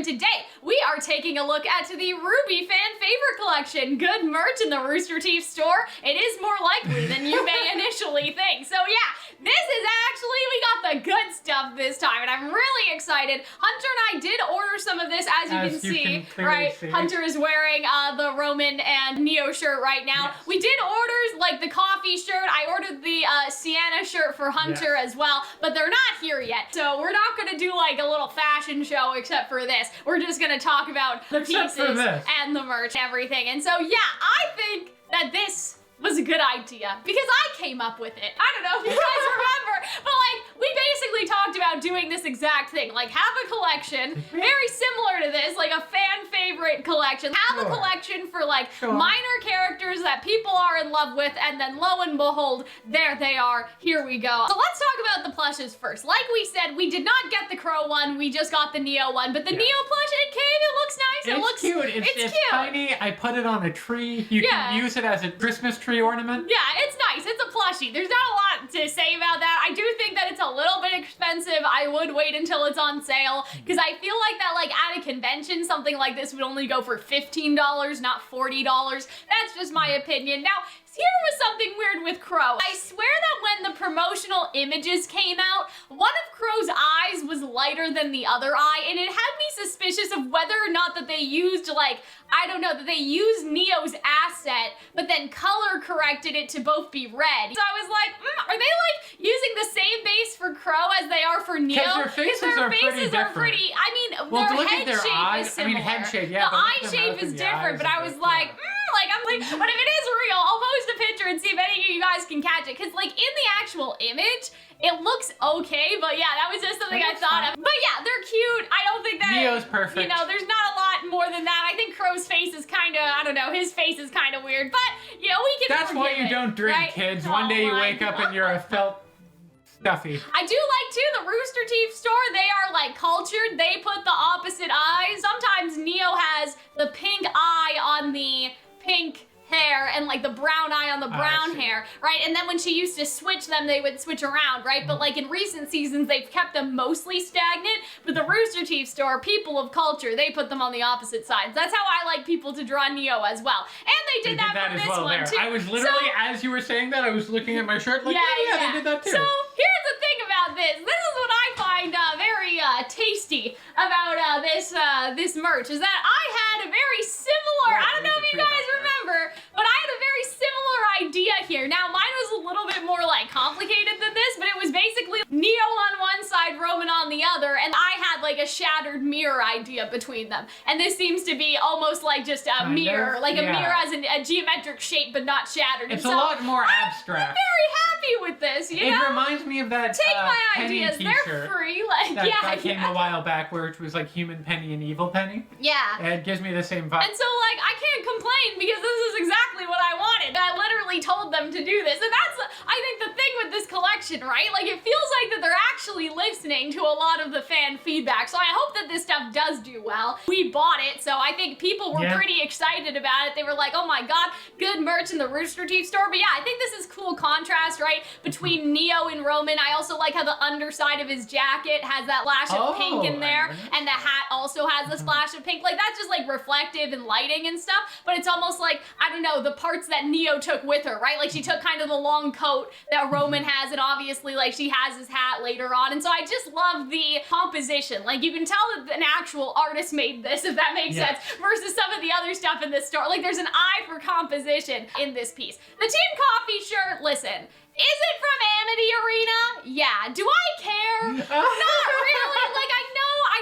today we are taking a look at the RWBY fan favorite collection. Good merch in the Rooster Teeth store. It is more likely than you may initially think. So yeah, this is actually, we got the good stuff this time, and I'm really excited. Hunter and I did order some of this, as you can see, right? Hunter is wearing the Roman and Neo shirt right now. Yes. We did order like the coffee shirt. I ordered the Sienna shirt for Hunter as well, but they're not here yet. So we're not gonna do like a little fashion show except for this. We're just gonna talk about the pieces and the merch, everything. And so yeah, I think that this was a good idea because I came up with it. I don't know if you guys remember, but like we basically talked about doing this exact thing, like have a collection very similar to this, like a fan favorite collection. Have a collection for like minor characters that people are in love with, and then lo and behold, there they are. Here we go. So let's talk about the plushes first. Like we said, we did not get the Crow one, we just got the Neo one, but the Neo plush, it came, it looks nice, it looks cute. It's cute. Tiny. I put it on a tree. You can use it as a Christmas tree ornament. Yeah, it's nice. It's a plushie. There's not a lot to say about that. I do think that it's a little bit expensive. I would wait until it's on sale because I feel like that like at a convention, something like this would only go for $15, not $40. That's just my opinion. Now, here was something weird with Crow. I swear that when the promotional images came out, one of Crow's eyes was lighter than the other eye, and it had me suspicious of whether or not that they used like, I don't know, that they used Neo's asset, but then color corrected it to both be red. So I was like, are they like using the same base for Crow as they are for Neo? Because their faces are pretty different. I mean, their head shape is similar. I mean, head shape, yeah. The eye shape is different, but I was like, but if it is real, I'll post a picture and see if any of you guys can catch it. Because, like, in the actual image, it looks okay, but yeah, that was just something I thought of. But yeah, they're cute. I don't think that Neo's perfect. You know, there's not a lot more than that. I think Crow's face is kind of, I don't know, his face is kind of weird, but, you know, we can That's why you don't drink, right? kids. One day you wake up and you're a felt stuffy. I do like, too, the Rooster Teeth store. They are, like, cultured. They put the opposite eyes. Sometimes Neo has the pink eye on the pink hair and like the brown eye on the brown hair, right? And then when she used to switch them, they would switch around, right? But like in recent seasons, they've kept them mostly stagnant. But the Rooster Teeth store, people of culture, they put them on the opposite sides. That's how I like people to draw Neo as well. And they did that for this one too. I was literally, as you were saying that, I was looking at my shirt like, yeah, they did that too. So here's the thing about this. This is what I find very tasty about this merch, is that I had a very similar, I don't know if you guys remember, but I had a very similar idea here. Now, mine was a little bit more like complicated than this, but it was basically Neo on one side, Roman on the other, and I had like a shattered mirror idea between them. And this seems to be almost like just a mirror, like a mirror as a geometric shape, but not shattered. It's a lot more abstract. I'm very happy with this, you know? It reminds me of that Take my Penny ideas, they're free. Like, that came a while back where it was like Human Penny and Evil Penny. Yeah. And it gives me the same vibe. And so like, I can't complain because this is exactly what I wanted. I literally told them to do this. And that's, I think, the thing with this collection, right? Like, it feels like that they're actually listening to a lot of the fan feedback. So I hope that this stuff does do well. We bought it, so I think people were pretty excited about it. They were like, oh my god, good merch in the Rooster Teeth store. But yeah, I think this is cool contrast, right? Between Neo and Roman. I also like how the underside of his jacket has that flash of pink in there. And the hat also has this flash of pink. Like, that's just like reflective and lighting and stuff. But it's almost like, I don't know, the parts that Neo took with her, right? Like, she took kind of the long coat that Roman has, and obviously, like, she has his hat later on. And so I just love the composition. Like, you can tell that an actual artist made this, if that makes sense, versus some of the other stuff in this store. Like, there's an eye for composition in this piece. The Team Coffee shirt, listen, is it from Amity Arena? Yeah. Do I care? Not really. Like, I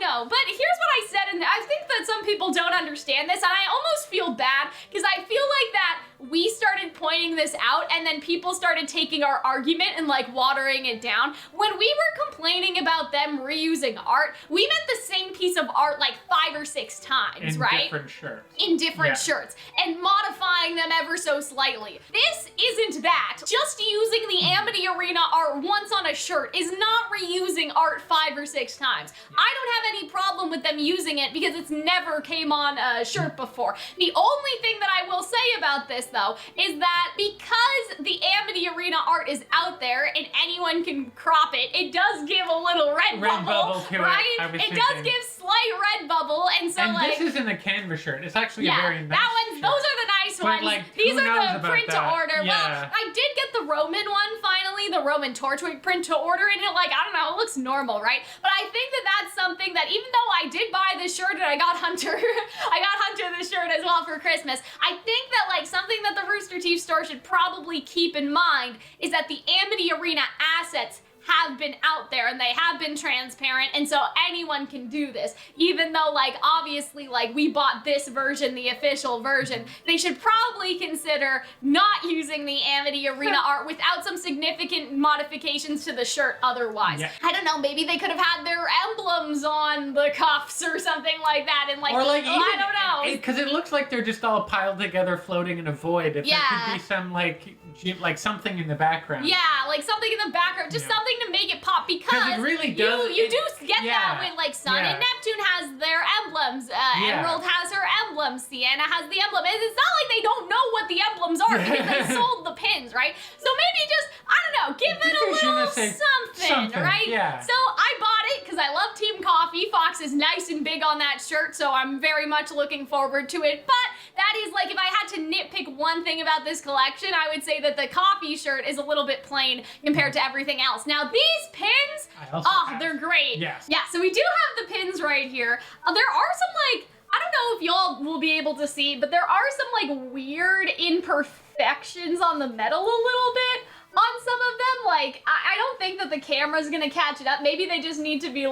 know. But here's what I said, and I think that some people don't understand this, and I almost feel bad, because I feel like that we started pointing this out, and then people started taking our argument and like watering it down. When we were complaining about them reusing art, we meant the same piece of art like 5 or 6 times, right? In different shirts. In different shirts, and modifying them ever so slightly. This isn't that. Just using the Amity Arena art once on a shirt is not reusing art 5 or 6 times. I don't have any problem with them using it because it's never came on a shirt before. The only thing that I will say about this, though, is that because the Amity Arena art is out there and anyone can crop it, it does give a little red bubble to right? It does give slight red bubble, and so this isn't a canvas shirt. It's actually a very nice shirt. Those are the nice ones. Like, these are the print to order. Yeah. Well, I did get the Roman one finally, the Roman Torchwick print to order, and it I don't know, it looks normal, right? But I think that that's something that even though I did buy this shirt and I got Hunter, I got Hunter this shirt as well for Christmas, I think that something that the Rooster Teeth store should probably keep in mind is that the Amity Arena assets have been out there and they have been transparent, and so anyone can do this. Even though obviously we bought this version, the official version, they should probably consider not using the Amity Arena art without some significant modifications to the shirt otherwise. Yeah. I don't know, maybe they could have had their emblems on the cuffs or something like that, and or even, I don't know. Because it looks like they're just all piled together floating in a void. If there could be some something in the background. Yeah, something in the background, just something to make it pop, because it really does. You do get that when Sun and Neptune has their emblems, Emerald has her emblem, Sienna has the emblem. It's not like they don't know what the emblems are because they sold the pins, right? So maybe just, I don't know, give it a little something, right? Yeah. So I bought it because I love Team Coffee. Fox is nice and big on that shirt, so I'm very much looking forward to it. But that is if I had to nitpick one thing about this collection, I would say that the Coffee shirt is a little bit plain compared to everything else. Now these pins, they're great. Yes. Yeah, so we do have the pins right here. There are some I don't know if y'all will be able to see, but there are some weird imperfections on the metal a little bit on some of them. I don't think that the camera's gonna catch it up. Maybe they just need to be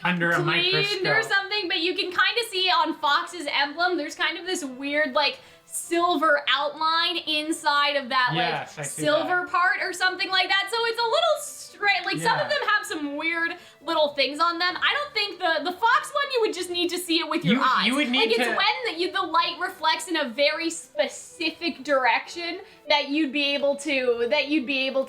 under a microscope or something, but you can kind of see on Fox's emblem, there's kind of this weird silver outline inside of that silver part or something like that. So it's a little straight. Some of them have some weird little things on them. I don't think the Fox one, you would just need to see it with your eyes. You would need it's when the light reflects in a very specific direction that you'd be able to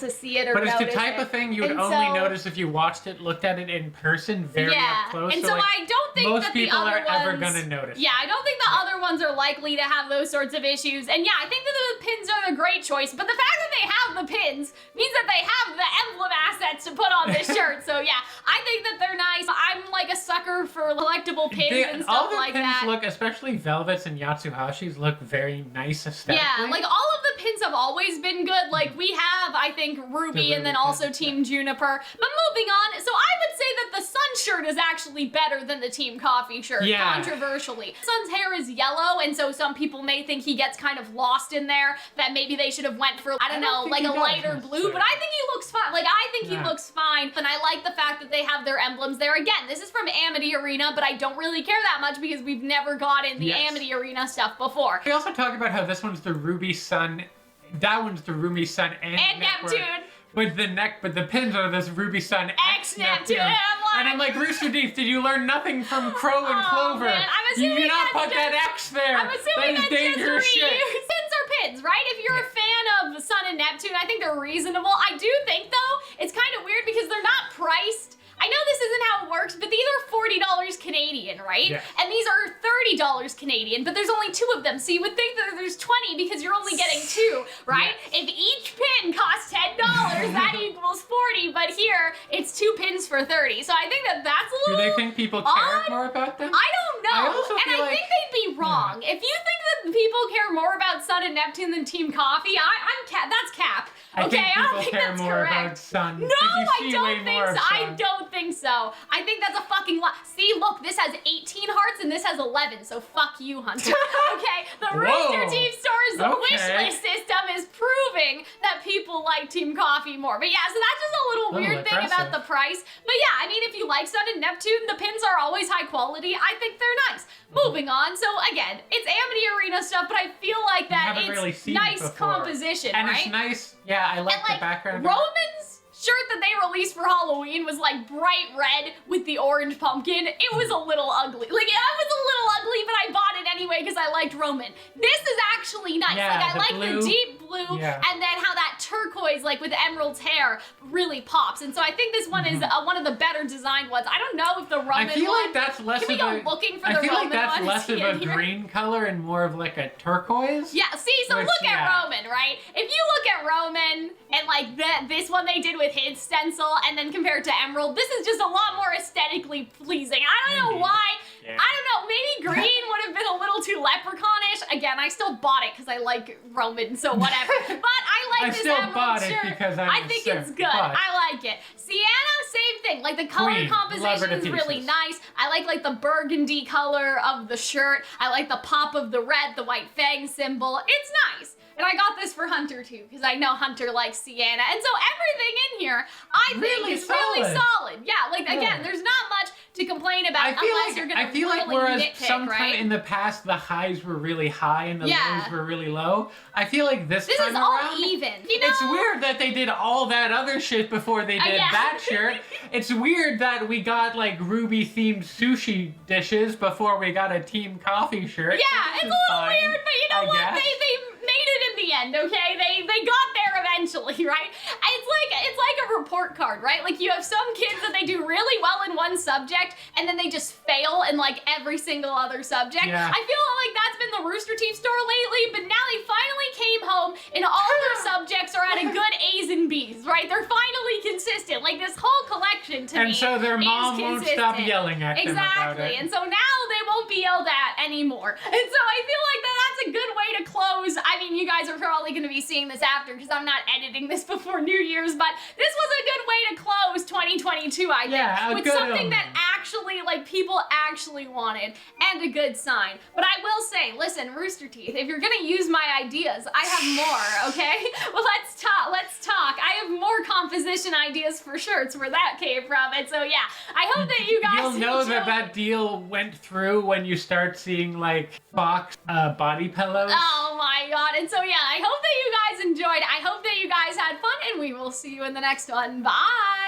see it or notice it. But it's the type of thing you would only notice if you looked at it in person very up close. And so I don't think most that the people other are ones, ever gonna notice. Yeah, I don't think the other ones are likely to have those sorts of issues. And yeah, I think that the pins are the great choice, but the fact that they have the pins means that they have the emblem assets to put on this shirt. So yeah, I think that they're nice. I'm a sucker for collectible pins and stuff like that. All the pins look, especially Velvet's and Yatsuhashi's, look very nice aesthetically. Yeah, all of the pins have always been good. We have, I think, RWBY and then also Team Juniper. But moving on, so I would say that the Sun shirt is actually better than the Team Coffee shirt, controversially. Sun's hair is yellow, and so some people may think he gets kind of lost in there, that maybe they should have went for, I don't know, a lighter blue, but I think he looks fine. I think he looks fine, and I like the fact that they have their emblems there. Again, this is from Amity Arena, but I don't really care that much because we've never gotten the Amity Arena stuff before. We also talk about how this one's the RWBY Sun, that one's the RWBY Sun and Neptune. But the pins are this RWBY Sun X Neptune. And I'm like, Rooster Teeth, did you learn nothing from Crow and Clover? Man. You do not put that X there. I'm assuming that is dangerous shit. Pins are pins, right? If you're a fan of Sun and Neptune, I think they're reasonable. I do think, though, it's kind of weird because they're not priced. I know this isn't how it works, but these are $40 Canadian, right? Yeah. And these are $30 Canadian, but there's only 2 of them. So you would think that there's 20 because you're only getting 2, right? Yes. If each pin costs $10, that equals 40, but here it's 2 pins for 30. So I think that that's a little Do they think people care more about them? I don't know. I also feel think they'd be wrong. If you think that people care more about Sun and Neptune than Team Coffee, that's cap. Okay, I don't think care that's more correct. About Sun. No, I don't think so. I don't think so. I think that's a fucking lot. See, look, this has 18 hearts and this has 11, so fuck you, Hunter. Okay, the Rooster Teeth Store's wish list system is proving that people like Team Coffee more. But yeah, so that's just a little weird thing about the price. But yeah, I mean, if you like Sun and Neptune, the pins are always high quality. I think they're nice. Moving on, so again, it's Amity Arena stuff, but I feel like that it's nice composition, and right? it's nice. Yeah, I like the background. Roman's shirt that they released for Halloween was bright red with the orange pumpkin. It was a little ugly. It was a little ugly, but I bought it anyway because I liked Roman. This is actually nice. Yeah, I like the deep blue, and then how that turquoise, like with Emerald's hair, really pops. And so I think this one is one of the better designed ones. I don't know if the Roman one... I feel like that's less Can we go looking for the Roman one? I feel like that's less of a green color and more of like a turquoise. Yeah, see, so look at Roman, right? If you look at Roman and like this one they did with his stencil and then compared to Emerald, this is just a lot more aesthetically pleasing. I don't know why. I don't know, maybe green would have been a little too leprechaunish. Again, I still bought it because I like Roman, so whatever. But I like this Emerald shirt. Because I think it's good. I like it. Sienna, same thing. Like the color composition is really nice. I like the burgundy color of the shirt. I like the pop of the red, the white fang symbol. It's nice. And I got this for Hunter too, because I know Hunter likes Sienna. And so everything in here, I think is really solid. Yeah, like again, there's not much to complain about unless you're gonna I feel like whereas sometime in the past the highs were really high and the lows were really low, I feel like this time is all around, even. You know? It's weird that they did all that other shit before they did that shirt. It's weird that we got like RWBY themed sushi dishes before we got a team coffee shirt. Yeah, it's a little weird, but you know what? They made it in the end, okay? They got there eventually, right? It's like a report card, right? Like you have some kids that they do really well in one subject and then they just fail in like every single other subject. Yeah. I feel like that's been the Rooster Teeth story lately, but now they finally came home and all their subjects are at a good A's and B's, right? They're finally consistent. Like this whole collection to me. And so their mom won't stop yelling at them about it. And so now they won't be yelled at anymore. And so I feel like that's a good way to close. I mean, you guys are probably going to be seeing this after because I'm not editing this before New Year's, but this was a good way to close 2022, I think. Yeah, with something that actually, like, people actually wanted and a good sign. But I will say, listen, Rooster Teeth, if you're going to use my ideas, I have more, okay? Well, let's talk. I have more composition ideas for shirts where that came from. And so, yeah, I hope that you guys You'll know that deal went through when you start seeing, like, box body pillows. Oh my god. And so, yeah, I hope that you guys enjoyed. I hope that you guys had fun, and we will see you in the next one. Bye!